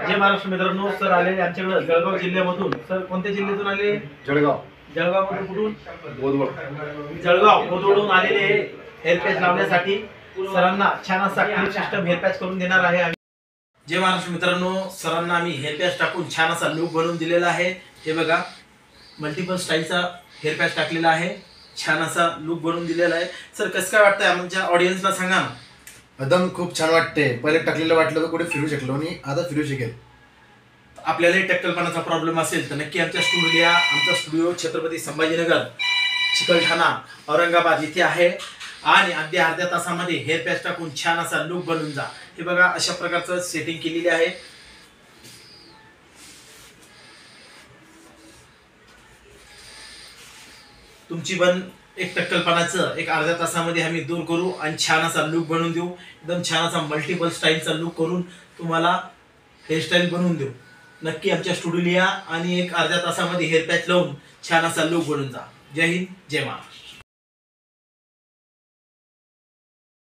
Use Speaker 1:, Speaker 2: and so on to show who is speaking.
Speaker 1: जय महाराष्ट्र मित्रांनो, सर आले आमच्याकडे जळगाव जिल्ह्यामधून। सर कोणत्या जिल्ह्यातून आले?
Speaker 2: जळगाव।
Speaker 1: जळगाव मध्ये कुठून?
Speaker 2: बोदवड।
Speaker 1: जळगाव बोदवडून आलेले हेअर पॅच लावण्यासाठी सरांना छान असा क्लिप सिस्टम हेअर पॅच करून देणार आहे। जय महाराष्ट्र मित्रांनो, सरांना आम्ही हेअर पॅच टाकून छान असा लुक बनवून दिलेला आहे। हे बघा, मल्टिपल स्टाईलचा हेअर पॅच टाकलेला आहे, छान असा लुक बनवून दिलेला आहे। सर कसं काय वाटतंय आमच्या ऑडियन्सला सांगा ना।
Speaker 2: एकदम खूप छान वाटते। पहिले टाकलेलं वाटलं तर कुठे फिरू शकलो नाही, आता फिरू शकेल।
Speaker 1: आपल्याला टक्कलपणाचा प्रॉब्लेम असेल तर नक्की आमच्या आमचा स्टुडिओ छत्रपती संभाजीनगर, चिकलठाणा, औरंगाबाद इथे आहे आणि अगदी अर्ध्या तासामध्ये हेअर पॅच टाकून छान असा लुक बनवून जा। हे बघा, अशा प्रकारचं सेटिंग केलेली आहे। तुमची पण एक टक्कलपणाचं एक अर्ध्या तासामध्ये आम्ही दूर करू आणि छान असा लुक बनवून देऊ। एकदम छान असा मल्टिपल स्टाईलचा लुक करून तुम्हाला हेअरस्टाईल बनवून देऊ। नक्की आमच्या स्टुडिओला या आणि एक अर्ध्या तासामध्ये हेअर पॅच लावून छान असा लुक बनवून जा। जय हिंद, जय महाराष्ट्र।